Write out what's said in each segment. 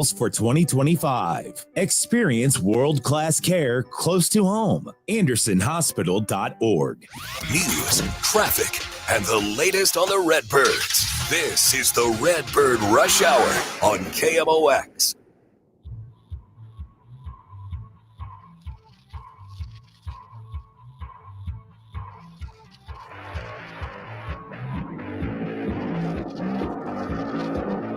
for 2025. Experience world-class care close to home. AndersonHospital.org. News, traffic, and the latest on the Redbirds. This is the Redbird Rush Hour on KMOX.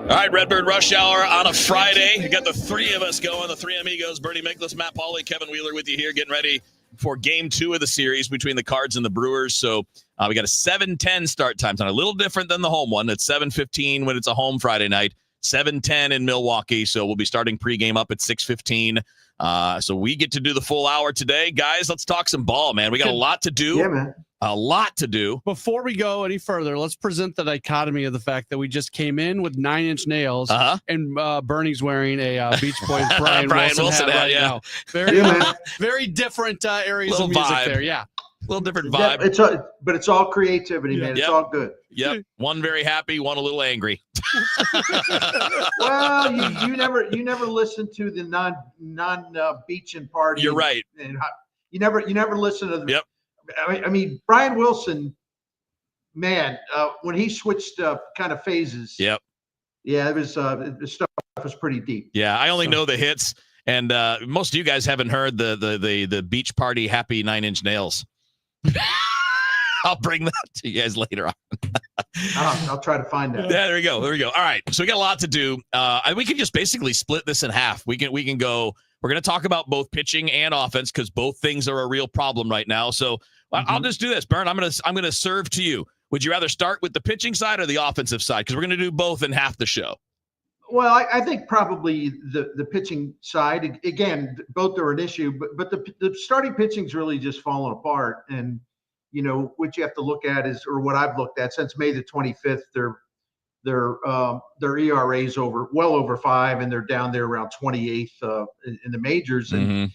All right, Redbird Rush Hour on a Friday. We got the three of us going, the three amigos, Bernie Miklasz, Matt Pauley, Kevin Wheeler with you here, getting ready for Game 2 of the series between the Cards and the Brewers. So we got a 7:10 start time. It's a little different than the home one. It's 7:15 when it's a home Friday night, 7:10 in Milwaukee. So we'll be starting pregame up at 6:15. So we get to do the full hour today. Guys, let's talk some ball, man. We got a lot to do. Yeah, man. A lot to do. Before we go any further, let's present the dichotomy of the fact that we just came in with 9-inch nails, and Bernie's wearing a Beach Boys Brian Wilson hat right now. Very different areas of music vibe. There. Yeah. A little different vibe. But it's all creativity, man. It's all good. Yep. One very happy, one a little angry. Well, you never listen to the non beach and party. You're right. And you never listen to the. Yep. I mean, Brian Wilson, man, when he switched kind of phases. Yep. Yeah, it was the stuff was pretty deep. Yeah, I only know the hits, and most of you guys haven't heard the beach party happy 9-inch nails. I'll bring that to you guys later on. I'll try to find that. Yeah, there we go. All right, so we got a lot to do. We can just basically split this in half. We can go. We're going to talk about both pitching and offense because both things are a real problem right now. So I'll just do this, Bern. I'm gonna serve to you. Would you rather start with the pitching side or the offensive side? Because we're going to do both in half the show. Well, I think probably the pitching side. Again, both are an issue, but the starting pitching's really just fallen apart. And what you have to look at is, or what I've looked at since May the 25th, their ERA is well over 5, and they're down there around 28th in the majors. And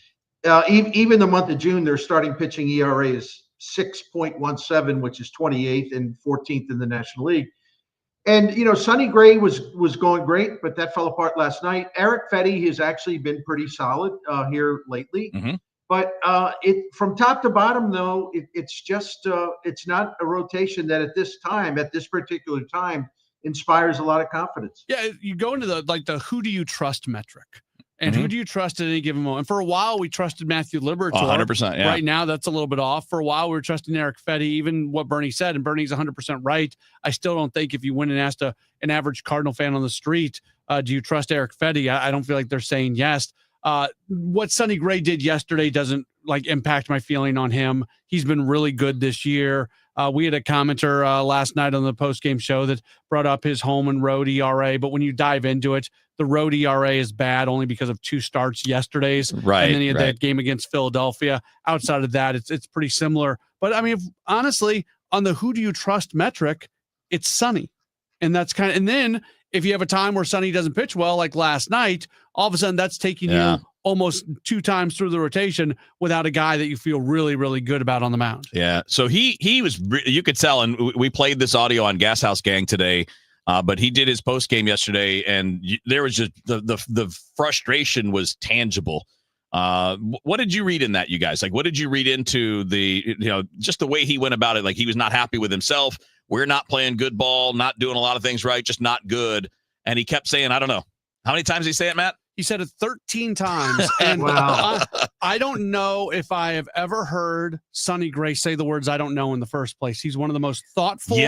even the month of June, their starting pitching ERA is 6.17, which is 28th and 14th in the National League. And Sonny Gray was going great, but that fell apart last night. Eric Fetty has actually been pretty solid here lately. But from top to bottom, though, it's just it's not a rotation that at this particular time, inspires a lot of confidence. Yeah, you go into the who do you trust metric, and who do you trust at any given moment. And for a while, we trusted Matthew Liberatore. 100%. Yeah. Right now, that's a little bit off. For a while, we were trusting Eric Fetty. Even what Bernie said, and Bernie's 100% right. I still don't think if you went and asked an average Cardinal fan on the street, do you trust Eric Fetty? I don't feel like they're saying yes. What Sonny Gray did yesterday doesn't impact my feeling on him. He's been really good this year. We had a commenter last night on the post-game show that brought up his home and road ERA, but when you dive into it, the road ERA is bad only because of 2 starts yesterday's. Right. And then he had that game against Philadelphia. Outside of that, it's pretty similar. But I mean, honestly, on the who do you trust metric, it's Sonny. And that's and then if you have a time where Sonny doesn't pitch well, like last night, all of a sudden that's taking you almost 2 times through the rotation without a guy that you feel really, really good about on the mound. Yeah. So he was, you could tell, and we played this audio on Gas House Gang today, but he did his post game yesterday, and there was just the frustration was tangible. What did you read in that, you guys? What did you read into just the way he went about it? He was not happy with himself. We're not playing good ball, not doing a lot of things right, just not good. And he kept saying, I don't know. How many times did he say it, Matt? He said it 13 times. And wow. I don't know if I have ever heard Sonny Gray say the words I don't know in the first place. He's one of the most thoughtful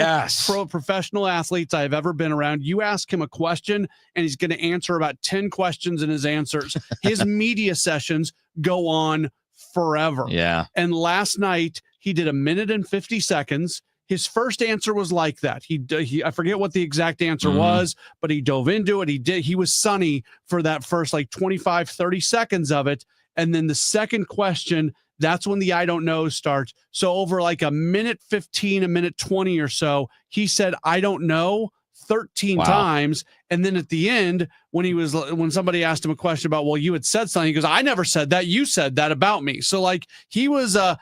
professional athletes I've ever been around. You ask him a question, and he's going to answer about 10 questions in his answers. His media sessions go on forever. Yeah. And last night, he did 1 minute and 50 seconds. His first answer was like that. He I forget what the exact answer was, but he dove into it. He was Sonny for that first 25, 30 seconds of it. And then the second question, that's when the I don't know starts. So over 1 minute 15, 1 minute 20 or so, he said, I don't know 13 times. And then at the end, when somebody asked him a question about, well, you had said something, he goes, I never said that. You said that about me. So he was, I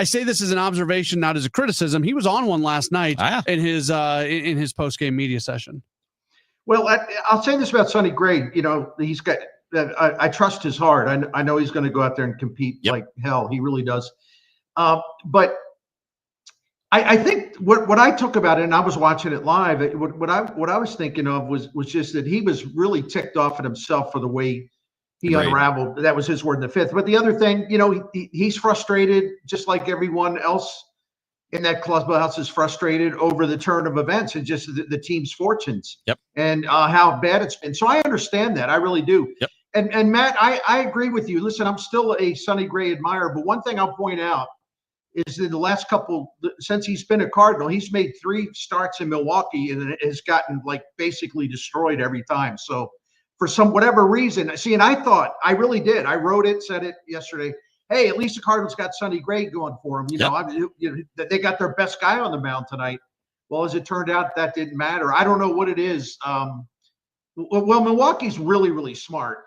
say this as an observation, not as a criticism. He was on one last night in his post-game media session. Well, I'll say this about Sonny Gray. You know, he's got. I trust his heart. I know he's going to go out there and compete like hell. He really does. But I think what I took about it, and I was watching it live. What I was thinking of was just that he was really ticked off at himself for the way he unraveled. That was his word in the fifth. But the other thing, you know, he's frustrated, just like everyone else in that clubhouse is frustrated over the turn of events and just the team's fortunes. And how bad it's been. So I understand that. I really do. And Matt, I agree with you. Listen, I'm still a Sonny Gray admirer, but one thing I'll point out is in the last since he's been a Cardinal, he's made 3 starts in Milwaukee and it has gotten like basically destroyed every time. So for whatever reason, and I really did. I wrote it, said it yesterday. Hey, at least the Cardinals got Sonny Gray going for them. They got their best guy on the mound tonight. Well, as it turned out, that didn't matter. I don't know what it is. Well, Milwaukee's really, really smart.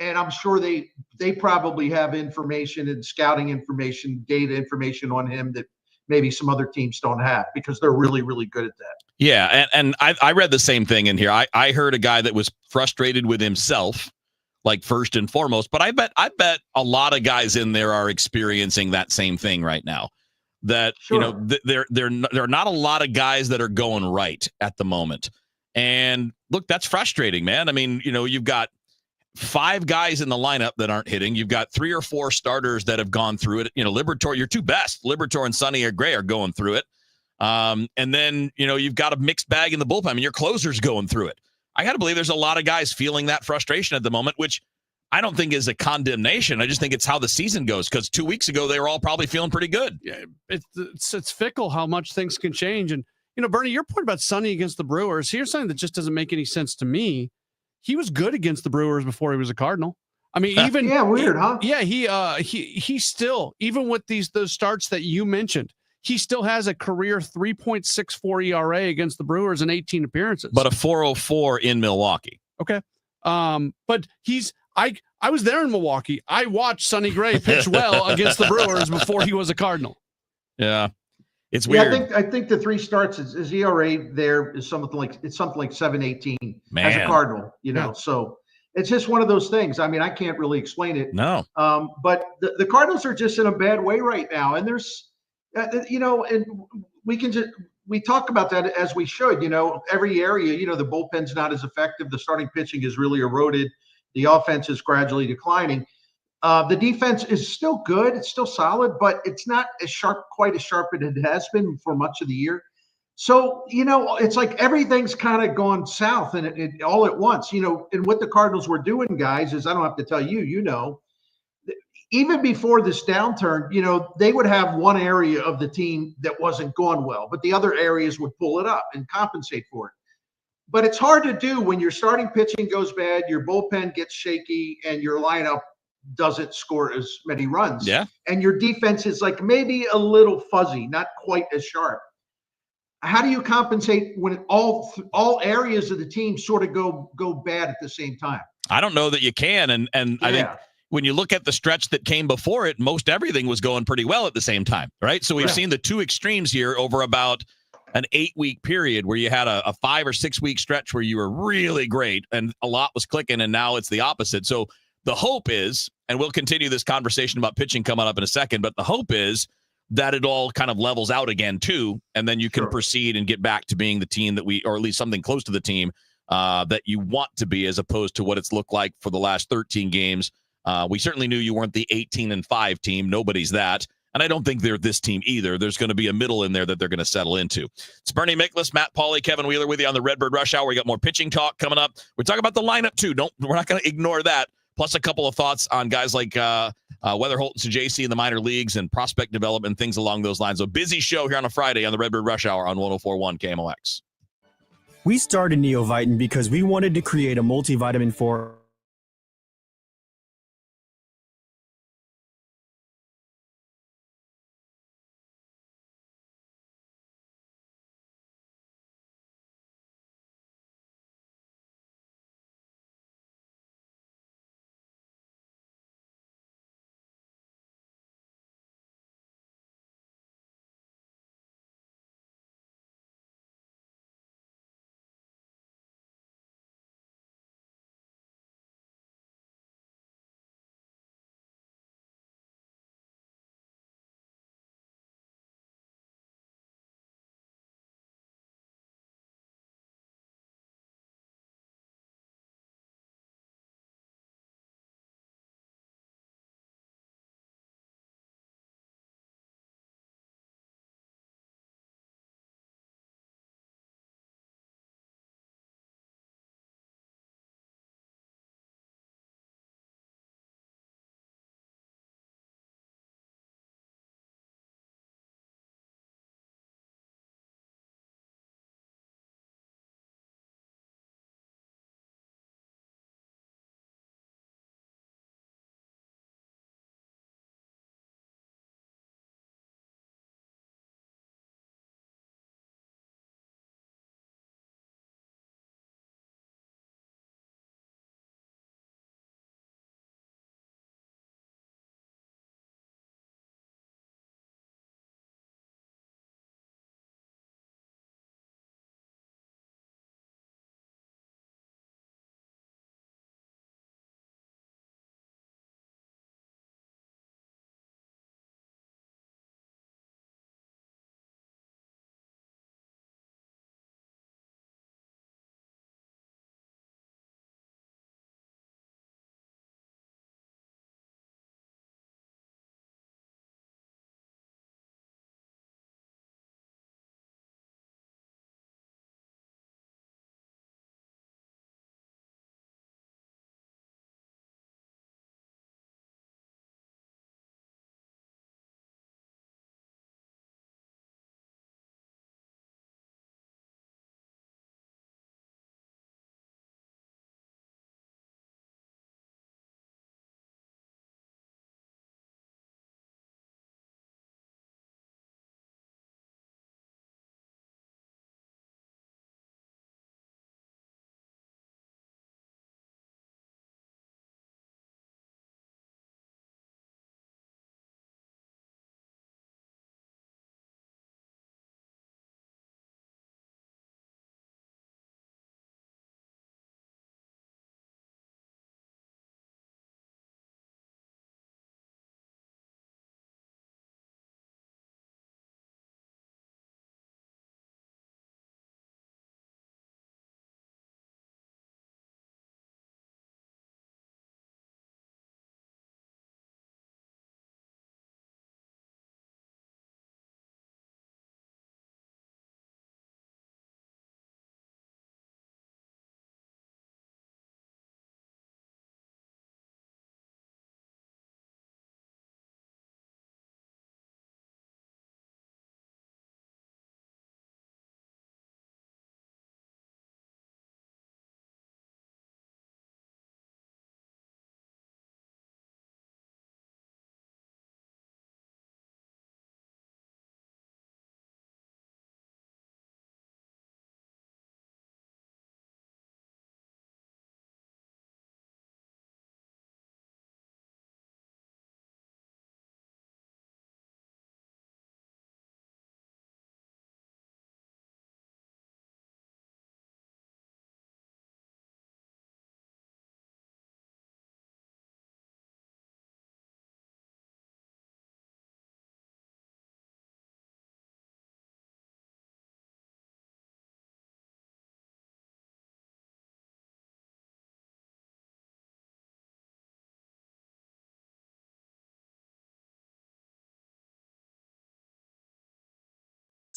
And I'm sure they probably have information and scouting information, data information on him that maybe some other teams don't have because they're really, really good at that. Yeah, and I read the same thing in here. I heard a guy that was frustrated with himself, like first and foremost. But I bet a lot of guys in there are experiencing that same thing right now. That you know, there are not a lot of guys that are going right at the moment. And look, that's frustrating, man. I mean, you know, you've got 5 guys in the lineup that aren't hitting. You've got 3 or 4 starters that have gone through it. You know, Liberatore, your 2 best, Liberatore and Sonny Gray are going through it. And then, you know, you've got a mixed bag in the bullpen. I mean, your closer's going through it. I got to believe there's a lot of guys feeling that frustration at the moment, which I don't think is a condemnation. I just think it's how the season goes because 2 weeks ago, they were all probably feeling pretty good. Yeah, it's fickle how much things can change. And, you know, Bernie, your point about Sonny against the Brewers, here's something that just doesn't make any sense to me. He was good against the Brewers before he was a Cardinal. I mean, even weird, huh? Yeah, he still, even with those starts that you mentioned, he still has a career 3.64 ERA against the Brewers in 18 appearances. But a 4.04 in Milwaukee. Okay. But I was there in Milwaukee. I watched Sonny Gray pitch well against the Brewers before he was a Cardinal. Yeah. It's weird. Yeah, I think the 3 starts his ERA there is something like 7.18 as a Cardinal, you know. So it's just one of those things. I mean, I can't really explain it. No. But the Cardinals are just in a bad way right now, and there's, you know, and we talk about that as we should. You know, every area, you know, the bullpen's not as effective. The starting pitching is really eroded. The offense is gradually declining. The defense is still good. It's still solid, but it's not quite as sharp as it has been for much of the year. So, you know, it's like everything's kind of gone south and it all at once, you know, and what the Cardinals were doing, guys, is I don't have to tell you, you know, even before this downturn, you know, they would have one area of the team that wasn't going well, but the other areas would pull it up and compensate for it. But it's hard to do when your starting pitching goes bad, your bullpen gets shaky, and your lineup doesn't score as many runs. Yeah. And your defense is like maybe a little fuzzy, not quite as sharp. How do you compensate when all areas of the team sort of go bad at the same time? I don't know that you can. And I think when you look at the stretch that came before it, most everything was going pretty well at the same time, right? So we've seen the 2 extremes here over about an 8-week period where you had a 5 or 6 week stretch where you were really great and a lot was clicking, and now it's the opposite. So the hope is, and we'll continue this conversation about pitching coming up in a second, but the hope is that it all kind of levels out again too, and then you can proceed and get back to being the team that or at least something close to the team that you want to be, as opposed to what it's looked like for the last 13 games. We certainly knew you weren't the 18-5 team. Nobody's that. And I don't think they're this team either. There's going to be a middle in there that they're going to settle into. It's Bernie Miklasz, Matt Pauley, Kevin Wheeler with you on the Redbird Rush Hour. We got more pitching talk coming up. We're talking about the lineup too. We're not going to ignore that. Plus a couple of thoughts on guys like Weatherholt and JC in the minor leagues and prospect development, things along those lines. A busy show here on a Friday on the Redbird Rush Hour on 104.1 KMOX. We started Neovitin because we wanted to create a multivitamin for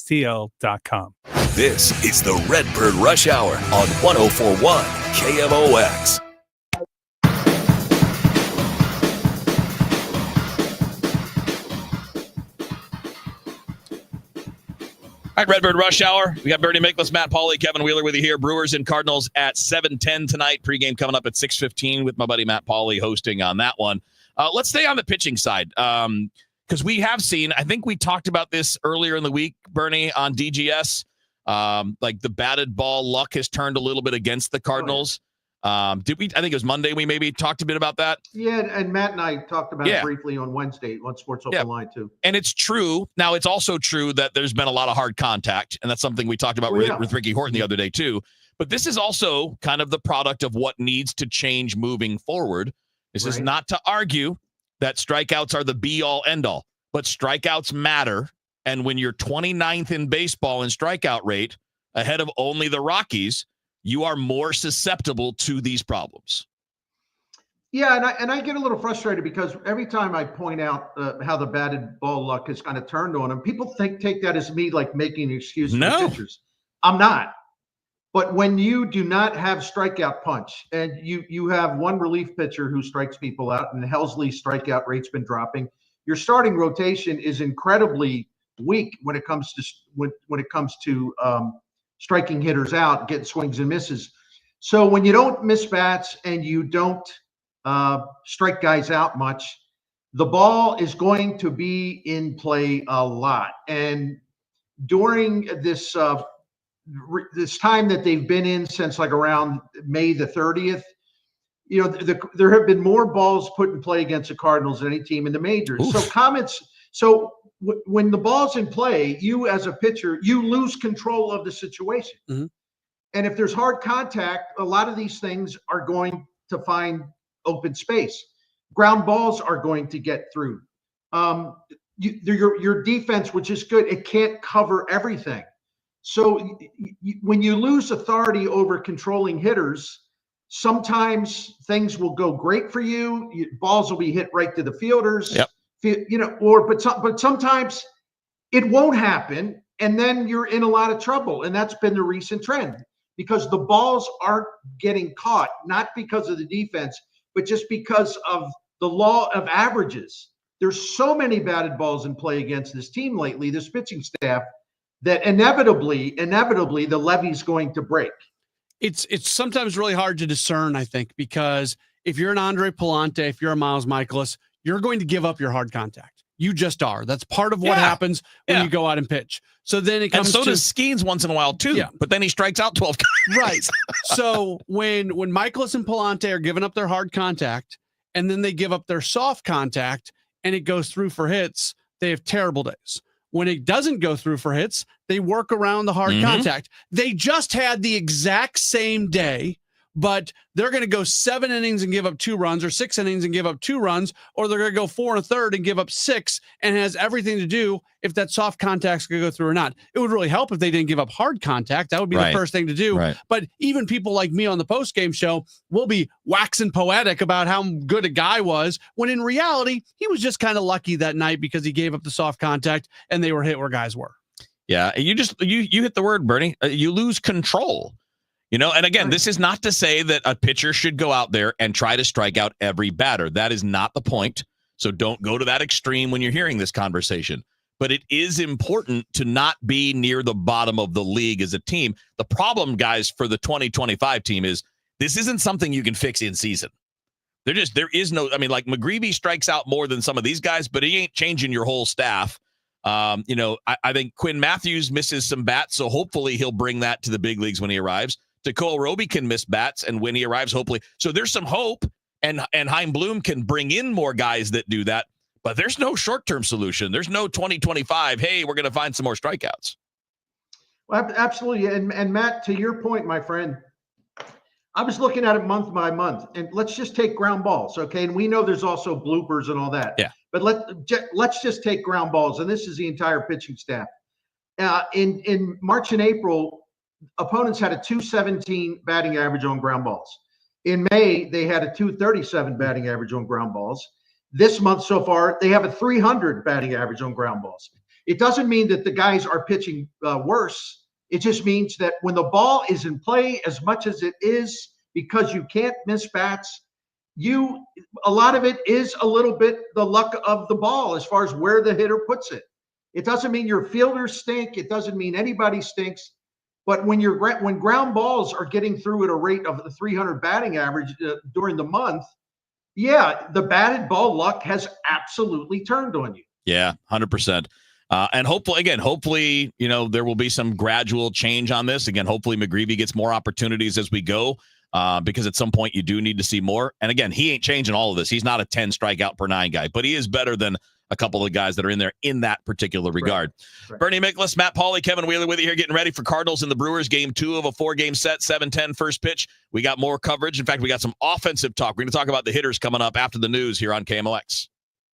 KMOXTL.com. This is the Redbird Rush Hour on 104.1 KMOX. All right, Redbird Rush Hour. We got Bernie Miklasz, Matt Pauley, Kevin Wheeler with you here. Brewers and Cardinals at 7:10 tonight. Pregame coming up at 6:15 with my buddy Matt Pauley hosting on that one. Let's stay on the pitching side because we have seen, I think we talked about this earlier in the week, Bernie, on DGS. Like the batted ball luck has turned a little bit against the Cardinals. Did we? I think it was Monday. We maybe talked a bit about that. Yeah, and Matt and I talked about it briefly on Wednesday on Sports Open Line too. And it's true. Now, it's also true that there's been a lot of hard contact, and that's something we talked about with Ricky Horton the other day too. But this is also kind of the product of what needs to change moving forward. This is not to argue that strikeouts are the be-all, end-all, but strikeouts matter. And when you're 29th in baseball in strikeout rate, ahead of only the Rockies, you are more susceptible to these problems. Yeah, and I get a little frustrated because every time I point out how the batted ball luck has kind of turned on them, people take that as me like making an excuse for the pitchers. I'm not. But when you do not have strikeout punch and you have one relief pitcher who strikes people out, and Helsley's strikeout rate's been dropping, your starting rotation is incredibly weak when it comes to striking hitters out, getting swings and misses. So when you don't miss bats and you don't strike guys out much, the ball is going to be in play a lot. And during this time that they've been in since like around May the 30th, you know, there have been more balls put in play against the Cardinals than any team in the majors. Oof. So when the ball's in play, you as a pitcher, you lose control of the situation. Mm-hmm. And if there's hard contact, a lot of these things are going to find open space. Ground balls are going to get through. Your defense, which is good, it can't cover everything. So when you lose authority over controlling hitters, sometimes things will go great for you. Balls will be hit right to the fielders. Yep. You know, but sometimes it won't happen, and then you're in a lot of trouble. And that's been the recent trend because the balls aren't getting caught, not because of the defense, but just because of the law of averages. There's so many batted balls in play against this team lately, this pitching staff, that inevitably the levee's going to break. It's sometimes really hard to discern, I think, because if you're an Andre Palante, if you're a Miles Michaelis, you're going to give up your hard contact. You just are. That's part of what happens when you go out and pitch. So then it comes and so does Skeens once in a while too. Yeah. But then he strikes out 12 guys. Right. So when Michaelis and Palante are giving up their hard contact and then they give up their soft contact and it goes through for hits, they have terrible days. When it doesn't go through for hits, they work around the hard contact. They just had the exact same day, but they're going to go 7 innings and give up 2 runs, or 6 innings and give up 2 runs, or they're going to go 4 1/3 and give up 6, and it has everything to do if that soft contact's going to go through or not. It would really help if they didn't give up hard contact. That would be the first thing to do. Right. But even people like me on the post-game show will be waxing poetic about how good a guy was, when in reality, he was just kind of lucky that night because he gave up the soft contact and they were hit where guys were. Yeah, you hit the word, Bernie. You lose control. You know, and again, this is not to say that a pitcher should go out there and try to strike out every batter. That is not the point. So don't go to that extreme when you're hearing this conversation. But it is important to not be near the bottom of the league as a team. The problem, guys, for the 2025 team is this isn't something you can fix in season. There is no, I mean, like McGreevy strikes out more than some of these guys, but he ain't changing your whole staff. You know, I think Quinn Matthews misses some bats, so hopefully he'll bring that to the big leagues when he arrives. Tekoa Roby can miss bats, and when he arrives, hopefully. So there's some hope, and Chaim Bloom can bring in more guys that do that. But there's no short-term solution. There's no 2025, hey, we're going to find some more strikeouts. Well, absolutely. And Matt, to your point, my friend, I was looking at it month by month, and let's just take ground balls, okay? And we know there's also bloopers and all that. Yeah. But let's just take ground balls, and this is the entire pitching staff. In March and April, opponents had a 217 batting average on ground balls. In May, they had a 237 batting average on ground balls. This month so far, they have a 300 batting average on ground balls. It doesn't mean that the guys are pitching worse. It just means that when the ball is in play as much as it is, because you can't miss bats, a lot of it is a little bit the luck of the ball as far as where the hitter puts it. It doesn't mean your fielders stink. It doesn't mean anybody stinks. But when ground balls are getting through at a rate of the 300 batting average during the month, yeah, the batted ball luck has absolutely turned on you. Yeah, 100%. And hopefully, there will be some gradual change on this. Again, hopefully McGreevy gets more opportunities as we go, because at some point you do need to see more. And again, he ain't changing all of this. He's not a 10 strikeout per 9 guy, but he is better than a couple of guys that are in there in that particular regard. Right. Bernie Miklasz, Matt Pauley, Kevin Wheeler with you here, getting ready for Cardinals and the Brewers, game 2 of a 4-game set, 7:10 first pitch. We got more coverage. In fact, we got some offensive talk. We're going to talk about the hitters coming up after the news here on KMOX.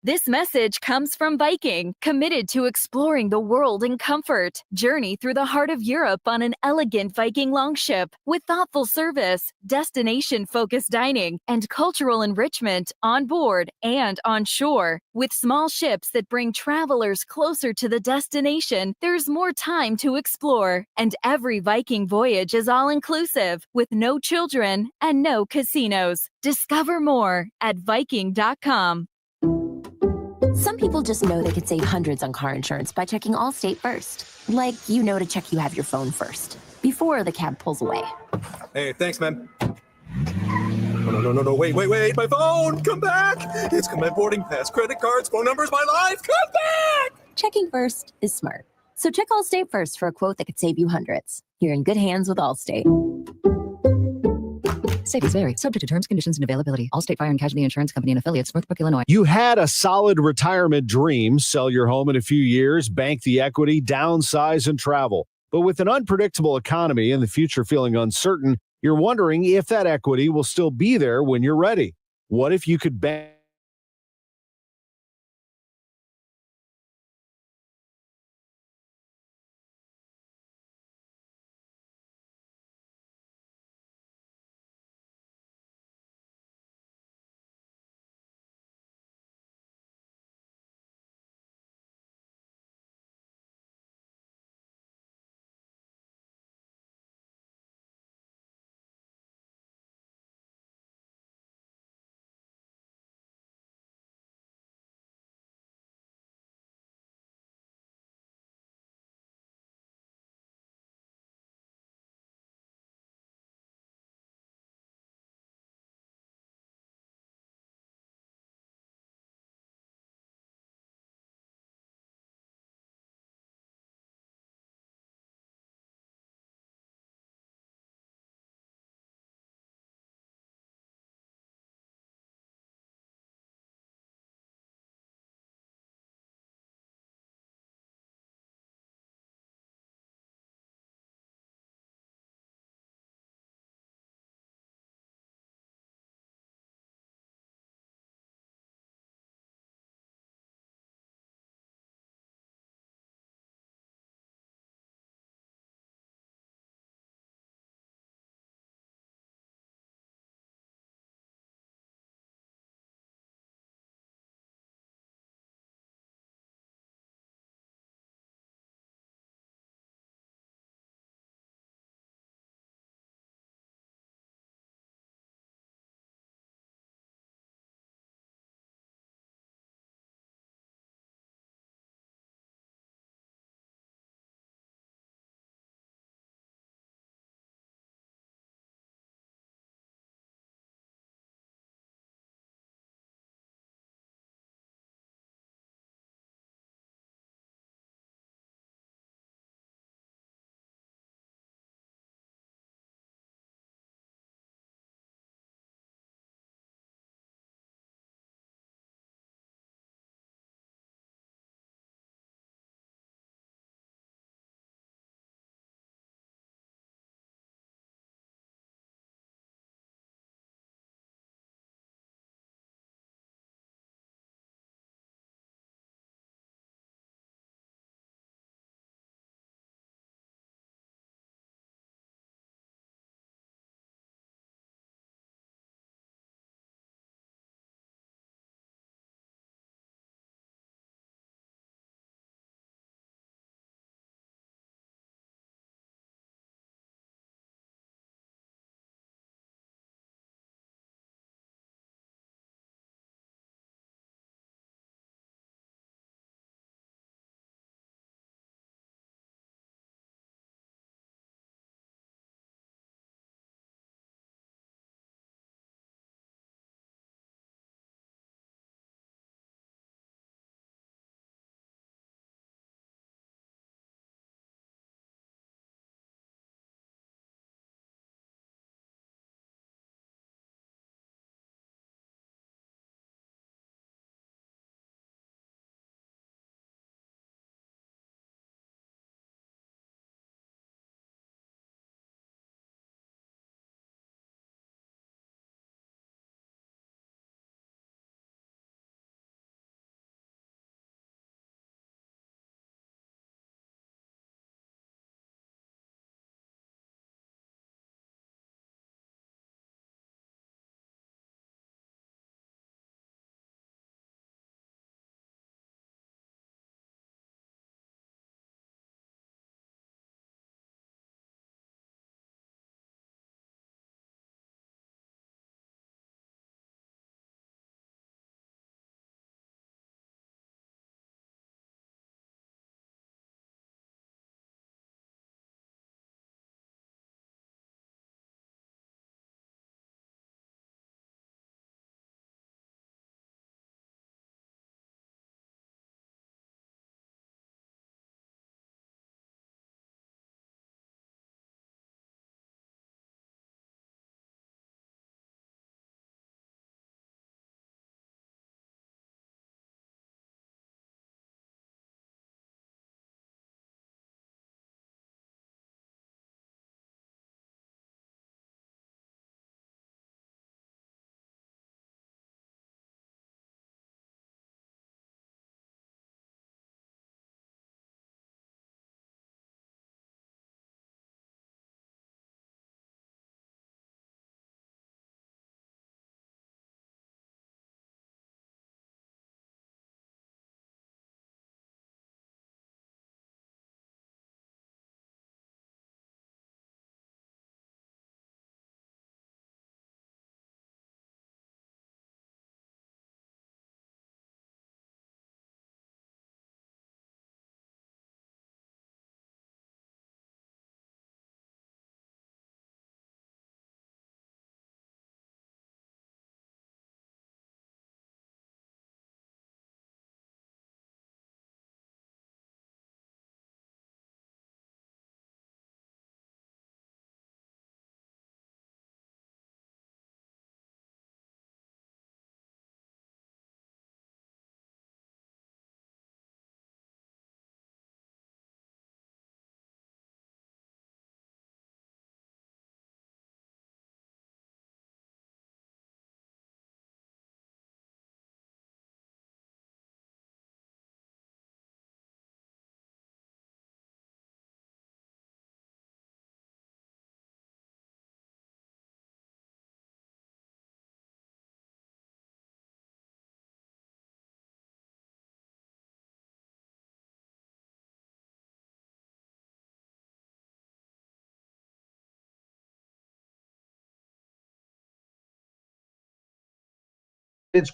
This message comes from Viking, committed to exploring the world in comfort. Journey through the heart of Europe on an elegant Viking longship with thoughtful service, destination-focused dining, and cultural enrichment on board and on shore. With small ships that bring travelers closer to the destination, there's more time to explore. And every Viking voyage is all-inclusive, with no children and no casinos. Discover more at Viking.com. Some people just know they could save hundreds on car insurance by checking Allstate first. Like, to check you have your phone first, before the cab pulls away. Hey, thanks, man. No, wait, my phone, come back. It's my boarding pass, credit cards, phone numbers, my life, come back. Checking first is smart. So check Allstate first for a quote that could save you hundreds. You're in good hands with Allstate. Savings vary, subject to terms, conditions, and availability. Allstate Fire and Casualty Insurance Company and affiliates, Northbrook, Illinois. You had a solid retirement dream, sell your home in a few years, bank the equity, downsize, and travel. But with an unpredictable economy and the future feeling uncertain, you're wondering if that equity will still be there when you're ready. What if you could bank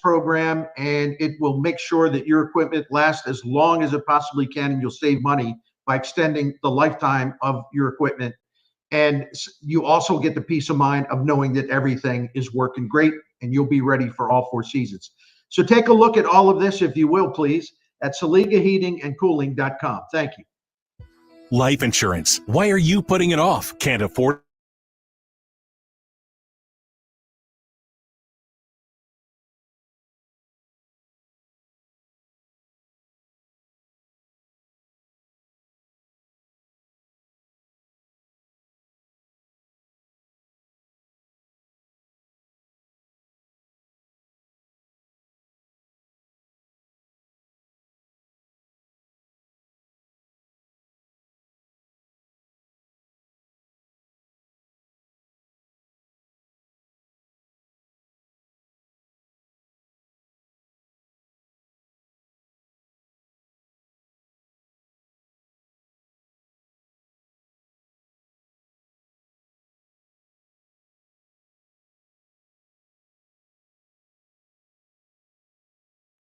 program, and it will make sure that your equipment lasts as long as it possibly can, and you'll save money by extending the lifetime of your equipment. And you also get the peace of mind of knowing that everything is working great and you'll be ready for all 4 seasons. So take a look at all of this, if you will, please, at SaligaHeatingandCooling.com. Thank you. Life insurance. Why are you putting it off? Can't afford.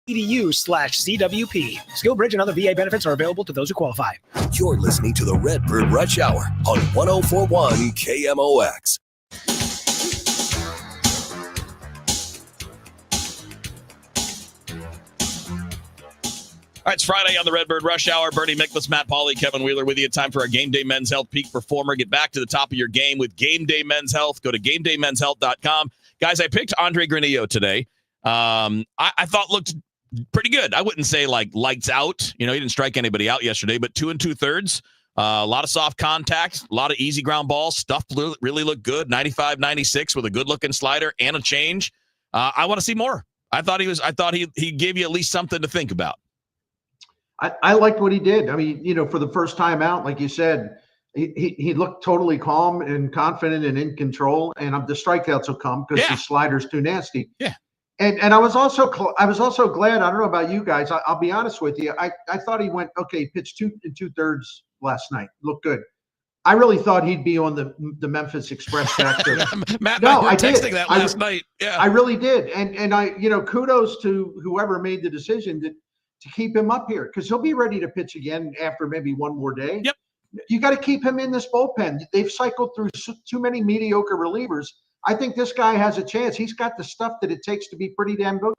edu/CWP. SkillBridge and other VA benefits are available to those who qualify. You're listening to the Redbird Rush Hour on 104.1 KMOX. All right, it's Friday on the Redbird Rush Hour. Bernie Miklasz, Matt Pauley, Kevin Wheeler with you. Time for our Game Day Men's Health Peak Performer. Get back to the top of your game with Game Day Men's Health. Go to GameDayMen'sHealth.com. Guys, I picked Andre Granillo today. I thought looked pretty good. I wouldn't say like lights out. You know, he didn't strike anybody out yesterday, but 2 2/3. A lot of soft contact, a lot of easy ground balls. Stuff really looked good. 95, 96 with a good looking slider and a change. I want to see more. I thought he gave you at least something to think about. I liked what he did. I mean, you know, for the first time out, like you said, he looked totally calm and confident and in control. And the strikeouts will come because the slider's too nasty. Yeah. And I was also glad. I don't know about you guys. I'll be honest with you. I thought he went okay. Pitched 2 2/3 last night. Looked good. I really thought he'd be on the Memphis Express factor. Matt, no, I did. Texting that last night. Yeah, I really did. And I, you know, kudos to whoever made the decision to keep him up here, because he'll be ready to pitch again after maybe one more day. Yep. You got to keep him in this bullpen. They've cycled through too many mediocre relievers. I think this guy has a chance. He's got the stuff that it takes to be pretty damn good,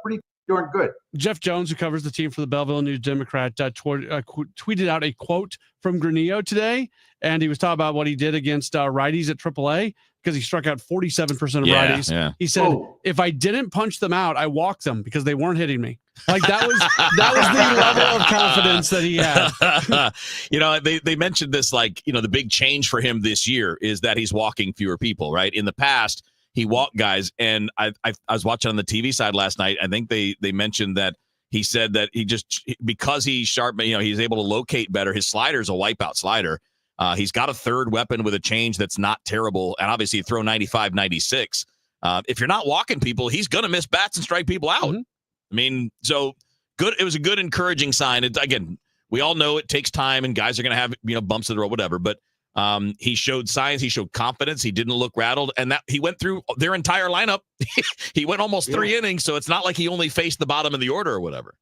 pretty darn good. Jeff Jones, who covers the team for the Belleville News Democrat, tweeted out a quote from Granillo today, and he was talking about what he did against righties at AAA, because he struck out 47% of righties. Yeah. He said, if I didn't punch them out, I walked them because they weren't hitting me. Like that was the level of confidence that he had. You know, they mentioned this, like, you know, the big change for him this year is that he's walking fewer people, right? In the past, he walked guys, and I was watching on the TV side last night. I think they mentioned that he said that because he's sharp, you know, he's able to locate better. His slider's a wipeout slider. He's got a third weapon with a change that's not terrible, and obviously throw 95, 96. If you're not walking people, he's going to miss bats and strike people out. Mm-hmm. I mean, so good. It was a good, encouraging sign. Again, we all know it takes time, and guys are going to have, you know, bumps in the road, whatever. But he showed signs. He showed confidence. He didn't look rattled, and that he went through their entire lineup. He went almost 3 innings, so it's not like he only faced the bottom of the order or whatever.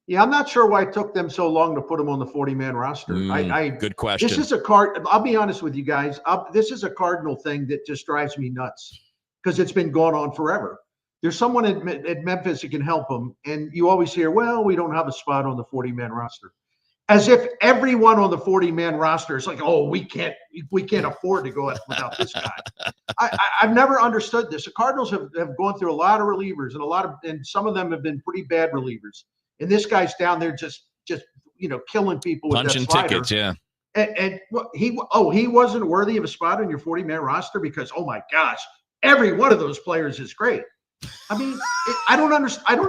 Yeah, I'm not sure why it took them so long to put him on the 40-man roster. Good question. This is I'll be honest with you guys. This is a Cardinal thing that just drives me nuts, because it's been going on forever. There's someone at Memphis that can help them, and you always hear, well, we don't have a spot on the 40-man roster. As if everyone on the 40-man roster is like, oh, we can't afford to go without this guy. I've never understood this. The Cardinals have gone through a lot of relievers, and some of them have been pretty bad relievers. And this guy's down there just you know, killing people with punching that slider. Tickets, yeah. And he wasn't worthy of a spot on your 40-man roster because, oh my gosh, every one of those players is great. I mean, I don't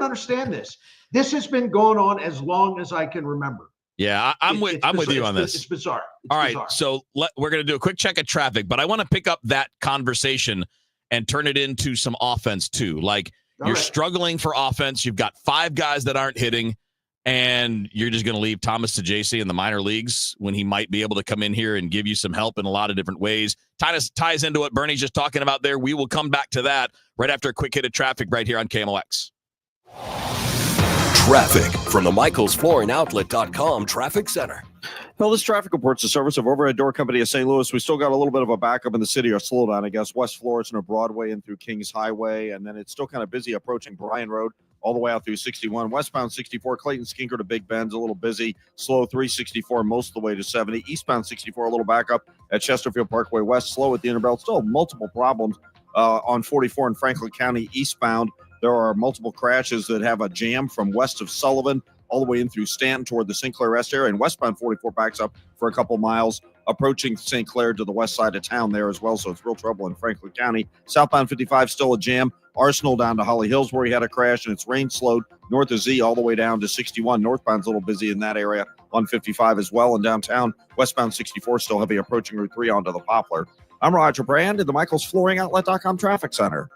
understand this. This has been going on as long as I can remember. Yeah, I'm with you on this. It's bizarre. All right, so we're going to do a quick check of traffic, but I want to pick up that conversation and turn it into some offense too. Like, you're struggling for offense. You've got 5 guys that aren't hitting. and you're just going to leave Thomas Saggese in the minor leagues when he might be able to come in here and give you some help in a lot of different ways. Ties into what Bernie's just talking about there. We will come back to that right after a quick hit of traffic right here on KMOX. Traffic from the MichaelsFlooringOutlet.com Traffic Center. Well, this traffic report's a service of Overhead Door Company of St. Louis. We still got a little bit of a backup in the city, or slowdown, I guess. West Florissant or Broadway and through Kings Highway, and then it's still kind of busy approaching Bryan Road all the way out through 61. Westbound 64, Clayton Skinker to Big Bend's a little busy. Slow 364 most of the way to 70. Eastbound 64, a little backup at Chesterfield Parkway West. Slow at the Interbelt. Still multiple problems on 44 in Franklin County eastbound. There are multiple crashes that have a jam from west of Sullivan all the way in through Stanton toward the St. Clair Rest area. And westbound 44 backs up for a couple miles, approaching St. Clair to the west side of town there as well. So it's real trouble in Franklin County. Southbound 55, still a jam. Arsenal down to Holly Hills where he had a crash, and it's rain slowed north of Z all the way down to 61. Northbound's a little busy in that area on 55 as well. And downtown, westbound 64 still heavy approaching Route 3 onto the Poplar. I'm Roger Brand at the MichaelsFlooringOutlet.com Traffic Center.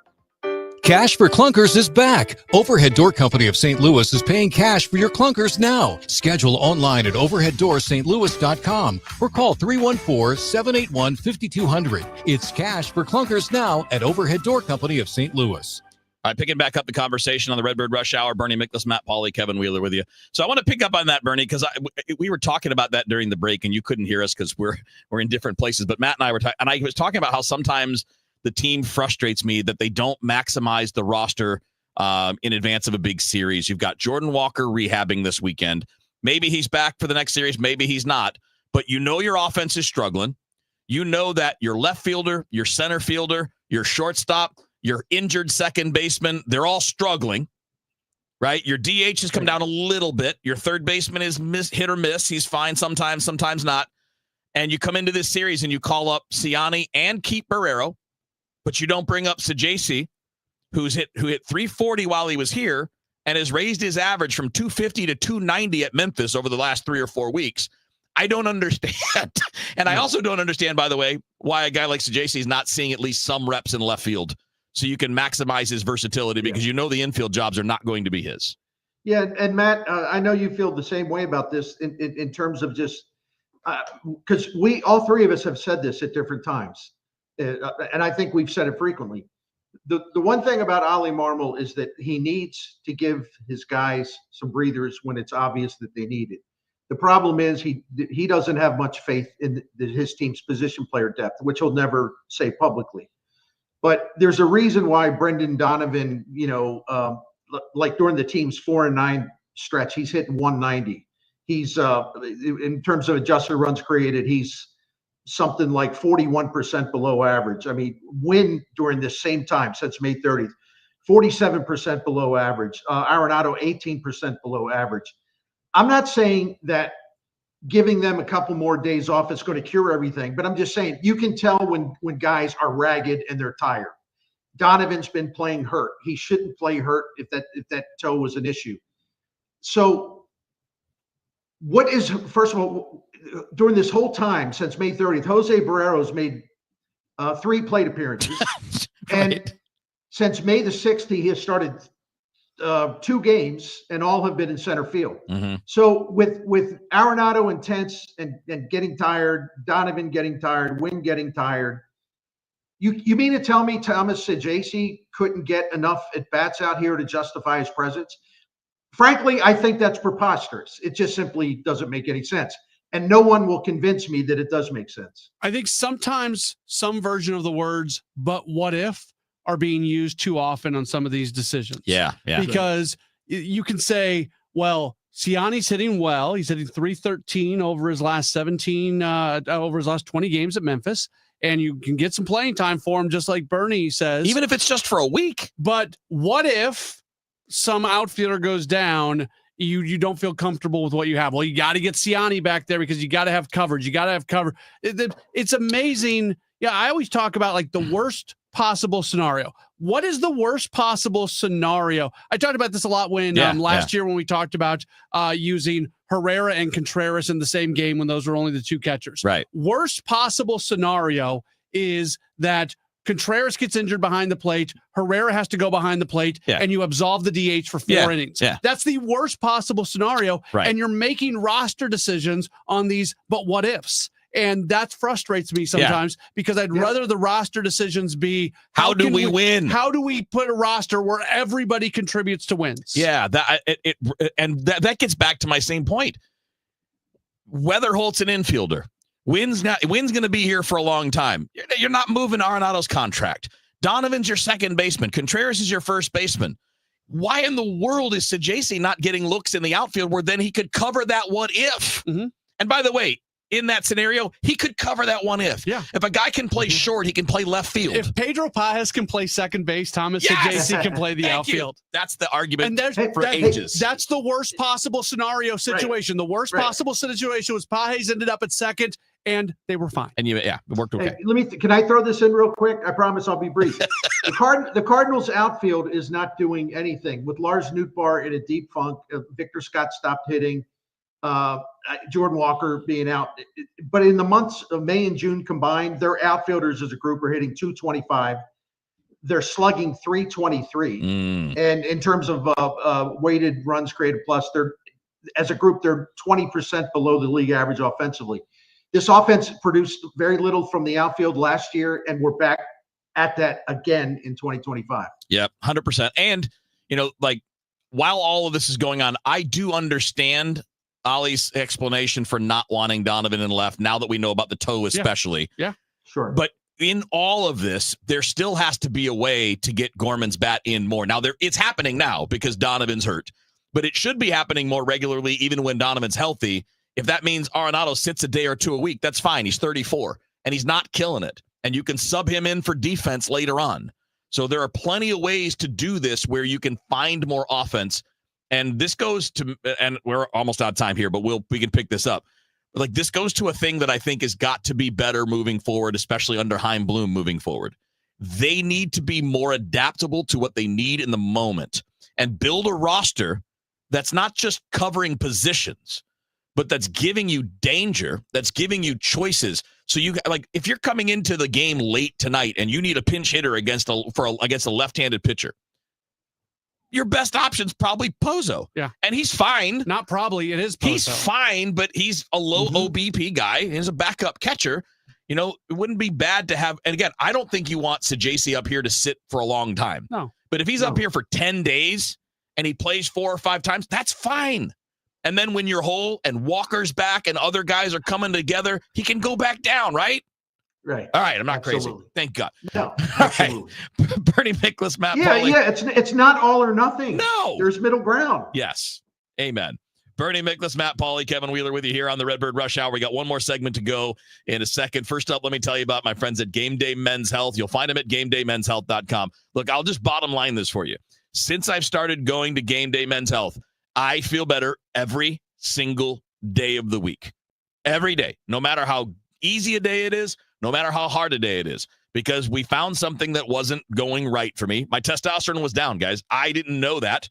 Cash for Clunkers is back. Overhead Door Company of St. Louis is paying cash for your clunkers now. Schedule online at overheaddoorstlouis.com or call 314-781-5200. It's cash for clunkers now at Overhead Door Company of St. Louis. All right, picking back up the conversation on the Redbird Rush Hour, Bernie Miklasz, Matt Pauley, Kevin Wheeler with you. So I want to pick up on that, Bernie, because we were talking about that during the break, and you couldn't hear us because we're in different places. But Matt and I were talking, and I was talking about how sometimes the team frustrates me that they don't maximize the roster in advance of a big series. You've got Jordan Walker rehabbing this weekend. Maybe he's back for the next series. Maybe he's not. But you know your offense is struggling. You know that your left fielder, your center fielder, your shortstop, your injured second baseman, they're all struggling, right? Your DH has come down a little bit. Your third baseman is hit or miss. He's fine sometimes, sometimes not. And you come into this series and you call up Ciani and keep Barrero, but you don't bring up Saggese, who hit 340 while he was here and has raised his average from 250 to 290 at Memphis over the last 3 or 4 weeks. I don't understand. And I also don't understand, by the way, why a guy like Saggese is not seeing at least some reps in left field so you can maximize his versatility, because you know the infield jobs are not going to be his. Yeah, and Matt, I know you feel the same way about this in terms of just because all three of us have said this at different times. And I think we've said it frequently. The one thing about Ollie Marmol is that he needs to give his guys some breathers when it's obvious that they need it. The problem is he doesn't have much faith in his team's position player depth, which he'll never say publicly. But there's a reason why Brendan Donovan, like during the team's 4-9 stretch, he's hitting 190. He's in terms of adjusted runs created, he's something like 41% below average. I mean, win during this same time since May 30th, 47% below average. Arenado, 18% below average. I'm not saying that giving them a couple more days off is going to cure everything, but I'm just saying you can tell when guys are ragged and they're tired. Donovan's been playing hurt. He shouldn't play hurt if that toe was an issue. So what is, first of all, during this whole time since May 30th, Jose Barrero's made 3 plate appearances. Right. And since May the 6th, he has started 2 games, and all have been in center field. Mm-hmm. So with Arenado intense and getting tired, Donovan getting tired, Wynn getting tired, you mean to tell me Thomas Saggese couldn't get enough at-bats out here to justify his presence? Frankly, I think that's preposterous. It just simply doesn't make any sense. And no one will convince me that it does make sense. I think sometimes some version of the words, but what if, are being used too often on some of these decisions. Yeah. Because you can say, well, Ciani's hitting well. He's hitting 313 over his last 17, over his last 20 games at Memphis. And you can get some playing time for him, just like Bernie says. Even if it's just for a week. But what if some outfielder goes down, you don't feel comfortable with what you have? Well, you got to get Ciani back there because you got to have coverage. You got to have cover. It's amazing. Yeah, I always talk about like the worst possible scenario. What is the worst possible scenario? I talked about this a lot when last year when we talked about using Herrera and Contreras in the same game when those were only the 2 catchers. Right. Worst possible scenario is that Contreras gets injured behind the plate. Herrera has to go behind the plate, and you absolve the DH for 4 innings. Yeah. That's the worst possible scenario. Right. And you're making roster decisions on these, but what ifs? And that frustrates me sometimes because I'd rather the roster decisions be how do we win? How do we put a roster where everybody contributes to wins? Yeah, that gets back to my same point. Weatherholt's an infielder. Wynn's going to be here for a long time. You're not moving Arenado's contract. Donovan's your second baseman. Contreras is your first baseman. Why in the world is Sajaci not getting looks in the outfield where then he could cover that what if? Mm-hmm. And by the way, in that scenario, he could cover that one if. Yeah. If a guy can play short, he can play left field. If Pedro Pajes can play second base, Thomas Sajaci can play the outfield. That's the argument and for ages. That's the worst possible scenario situation. Right. The worst possible situation was Pajes ended up at second, and they were fine. And it worked okay. Hey, can I throw this in real quick? I promise I'll be brief. The Cardinals outfield is not doing anything with Lars Nootbaar in a deep funk. Victor Scott stopped hitting. Jordan Walker being out. But in the months of May and June combined, their outfielders as a group are hitting 225. They're slugging 323. And in terms of weighted runs created plus, as a group, they're 20% below the league average offensively. This offense produced very little from the outfield last year, and we're back at that again in 2025. Yep, 100%. And, while all of this is going on, I do understand Ollie's explanation for not wanting Donovan in left now that we know about the toe especially. Yeah, sure. But in all of this, there still has to be a way to get Gorman's bat in more. Now, it's happening now because Donovan's hurt, but it should be happening more regularly even when Donovan's healthy. If that means Arenado sits a day or two a week, that's fine. He's 34, and he's not killing it. And you can sub him in for defense later on. So there are plenty of ways to do this where you can find more offense. And this goes to, and we're almost out of time here, but we can pick this up. But this goes to a thing that I think has got to be better moving forward, especially under Chaim Bloom moving forward. They need to be more adaptable to what they need in the moment and build a roster that's not just covering positions, but that's giving you danger, that's giving you choices. So if you're coming into the game late tonight and you need a pinch hitter against a left-handed pitcher, your best option's probably Pozo. Yeah. And he's fine. Not probably. It is Pozo. He's fine, but he's a low OBP guy. He's a backup catcher. It wouldn't be bad to have. And again, I don't think you want Sajaci up here to sit for a long time. No. But if he's up here for 10 days and he plays 4 or 5 times, that's fine. And then when you're whole and Walker's back and other guys are coming together, he can go back down, right? Right. All right. I'm not Absolutely. crazy. Thank God. No. Absolutely. Right. Bernie Miklasz, Matt Pauley. Yeah. It's not all or nothing. No. There's middle ground. Yes. Amen. Bernie Miklasz, Matt Pauley, Kevin Wheeler with you here on the Redbird Rush Hour. We got one more segment to go in a second. First up, let me tell you about my friends at Game Day Men's Health. You'll find them at GameDayMen'sHealth.com. Look, I'll just bottom line this for you. Since I've started going to Game Day Men's Health, I feel better every single day of the week. Every day. No matter how easy a day it is, no matter how hard a day it is, because we found something that wasn't going right for me. My testosterone was down, guys. I didn't know that,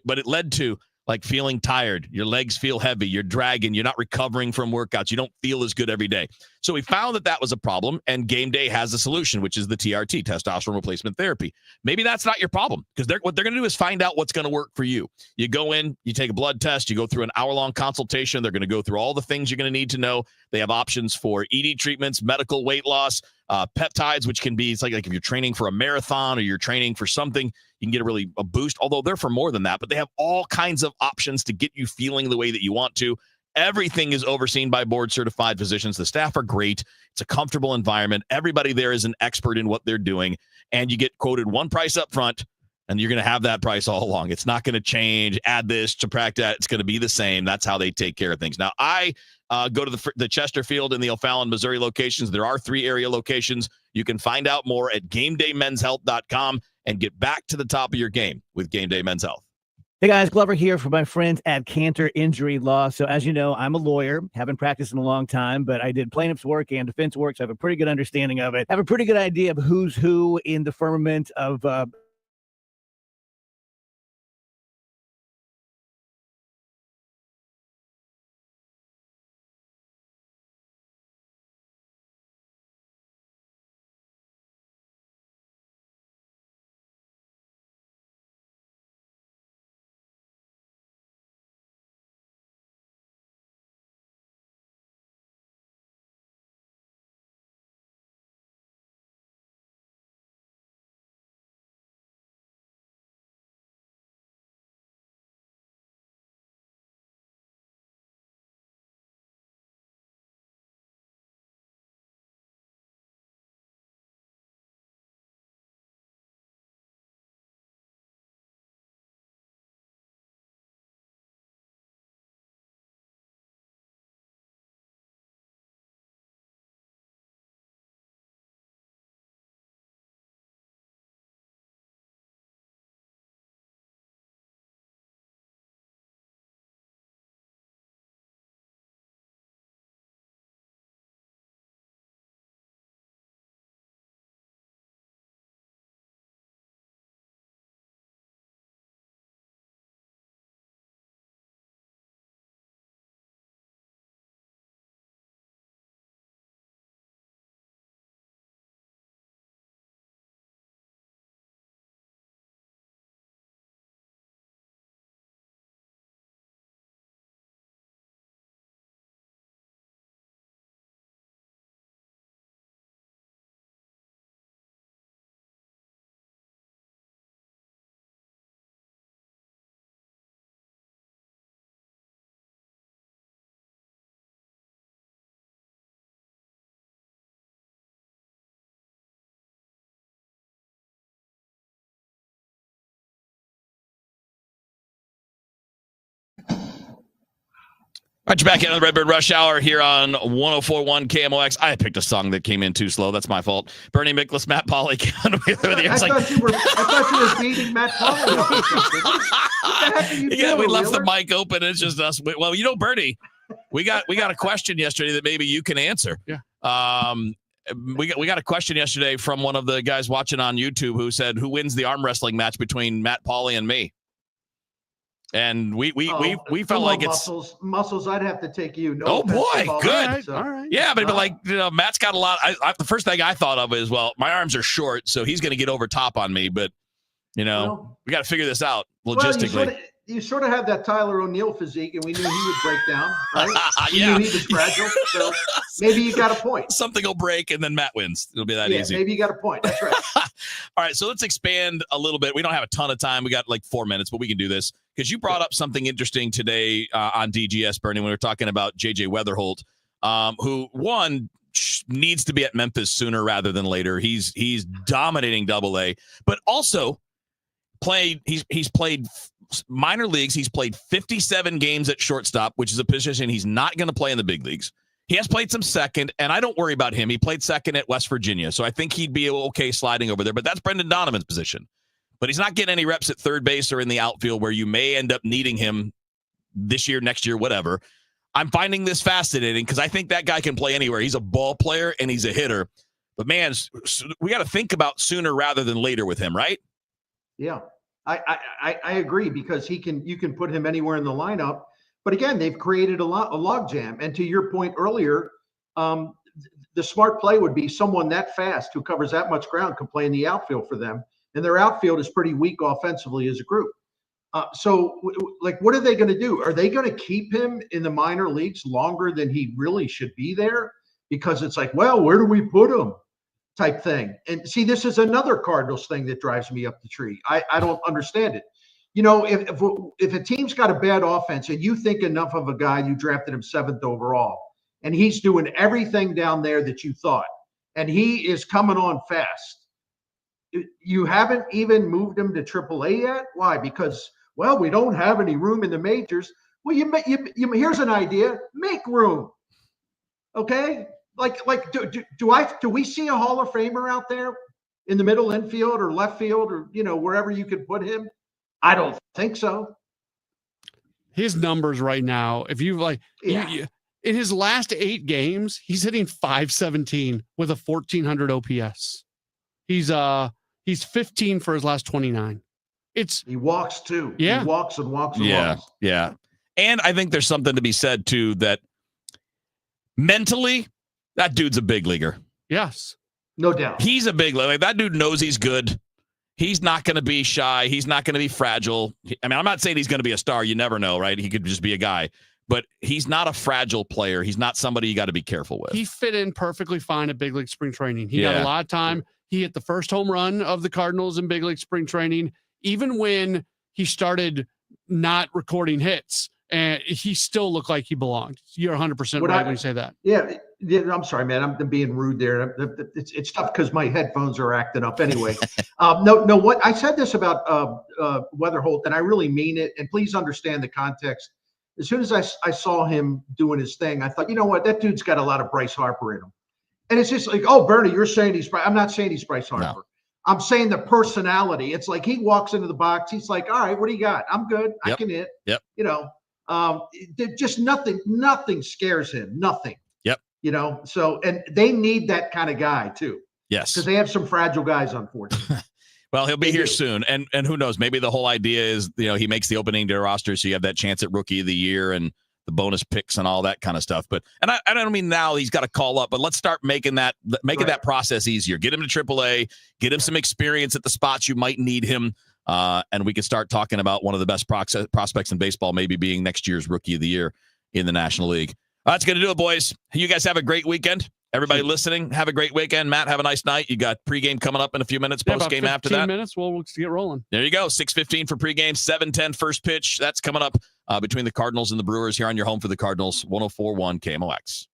but it led to feeling tired. Your legs feel heavy. You're dragging. You're not recovering from workouts. You don't feel as good every day. So we found that was a problem, and Game Day has a solution, which is the TRT, testosterone replacement therapy. Maybe that's not your problem, because what they're going to do is find out what's going to work for you. You go in, you take a blood test, you go through an hour-long consultation. They're going to go through all the things you're going to need to know. They have options for ED treatments, medical weight loss, peptides, which can be, it's like if you're training for a marathon or you're training for something, you can get a boost, although they're for more than that. But they have all kinds of options to get you feeling the way that you want to. Everything is overseen by board-certified physicians. The staff are great. It's a comfortable environment. Everybody there is an expert in what they're doing. And you get quoted one price up front, and you're going to have that price all along. It's not going to change. Add this, subtract that. It's going to be the same. That's how they take care of things. Now, I go to the Chesterfield and the O'Fallon, Missouri locations. There are 3 area locations. You can find out more at GameDayMen'sHealth.com and get back to the top of your game with Game Day Men's Health. Hey guys, Glover here for my friends at Cantor Injury Law. So as you know, I'm a lawyer, haven't practiced in a long time, but I did plaintiff's work and defense work, so I have a pretty good understanding of it. I have a pretty good idea of who's who in the firmament of All right, you're back in the Redbird Rush Hour here on 104.1 KMOX. I picked a song that came in too slow. That's my fault. Bernie Miklasz, Matt Pauley. I thought you were beating Matt Pauley. What the heck are you doing, we left Wheeler? the mic open. It's just us. Well, Bernie, we got a question yesterday that maybe you can answer. Yeah. We got a question yesterday from one of the guys watching on YouTube who said, "Who wins the arm wrestling match between Matt Pauley and me?" And we felt like it's muscles. I'd have to take you. No oh offense boy, to all good. that, so. All right. Yeah, but like Matt's got a lot. The first thing I thought of is, well, my arms are short, so he's going to get over top on me. But we got to figure this out logistically. Well, you sort of have that Tyler O'Neill physique, and we knew he would break down, right? We Yeah. knew he was fragile, so maybe you got a point. Something will break, and then Matt wins. It'll be that easy. Maybe you got a point. That's right. All right, so let's expand a little bit. We don't have a ton of time. We got like 4 minutes, but we can do this because you brought up something interesting today on DGS, Bernie, when we were talking about J.J. Weatherholt, who, one, needs to be at Memphis sooner rather than later. He's dominating Double-A, but also he's played minor leagues. He's played 57 games at shortstop, which is a position he's not going to play in the big leagues. He has played some second, and I don't worry about him. He played second at West Virginia, so I think he'd be okay sliding over there, but that's Brendan Donovan's position. But he's not getting any reps at third base or in the outfield where you may end up needing him this year, next year, whatever. I'm finding this fascinating because I think that guy can play anywhere. He's a ball player, and he's a hitter. But, man, we got to think about sooner rather than later with him, right? Yeah. I agree because you can put him anywhere in the lineup, but again, they've created a log jam. And to your point earlier, the smart play would be someone that fast who covers that much ground can play in the outfield for them, and their outfield is pretty weak offensively as a group. So, what are they going to do? Are they going to keep him in the minor leagues longer than he really should be there? Because it's like, well, where do we put him? Type thing. And see, this is another Cardinals thing that drives me up the tree. I don't understand it. If a team's got a bad offense and you think enough of a guy, you drafted him 7th overall, and he's doing everything down there that you thought, and he is coming on fast. You haven't even moved him to AAA yet. Why? Because, well, we don't have any room in the majors. Well, here's an idea. Make room. Okay. Do we see a Hall of Famer out there in the middle infield or left field or wherever you could put him? I don't think so. His numbers right now, if you in his last 8 games, he's hitting .517 with a 1400 OPS. He's 15 for his last 29. He walks too. Yeah. He walks and walks and walks. Yeah. And I think there's something to be said too that mentally, that dude's a big leaguer. Yes. No doubt. He's a big leaguer. Like, that dude knows he's good. He's not going to be shy. He's not going to be fragile. I mean, I'm not saying he's going to be a star. You never know, right? He could just be a guy. But he's not a fragile player. He's not somebody you got to be careful with. He fit in perfectly fine at big league spring training. He got a lot of time. He hit the first home run of the Cardinals in big league spring training. Even when he started not recording hits, and he still looked like he belonged. You're 100% right when you say that. Yeah, I'm sorry, man. I'm being rude there. It's tough because my headphones are acting up anyway. No. What I said this about Weatherholt, and I really mean it. And please understand the context. As soon as I saw him doing his thing, I thought, you know what? That dude's got a lot of Bryce Harper in him. And it's just like, oh, Bernie, you're saying he's Bryce. I'm not saying he's Bryce Harper. No. I'm saying the personality. It's like he walks into the box. He's like, all right, what do you got? I'm good. I can hit. Yep. Just nothing scares him. Nothing. Yep. So, and they need that kind of guy too. Yes. Because they have some fragile guys, unfortunately. Well, he'll be here soon. And who knows, maybe the whole idea is, he makes the opening day roster so you have that chance at Rookie of the Year and the bonus picks and all that kind of stuff. But, and I don't mean now he's got to call up, but let's start making that process easier. Get him to AAA, get him some experience at the spots you might need him. And we could start talking about one of the best prospects in baseball, maybe being next year's Rookie of the Year in the National League. That's going to do it, boys. You guys have a great weekend. Everybody listening, have a great weekend. Matt, have a nice night. You got pregame coming up in a few minutes, postgame after that. 15 minutes, we'll get rolling. There you go, 6:15 for pregame, 7:10 first pitch. That's coming up between the Cardinals and the Brewers here on your home for the Cardinals, 104.1 KMOX.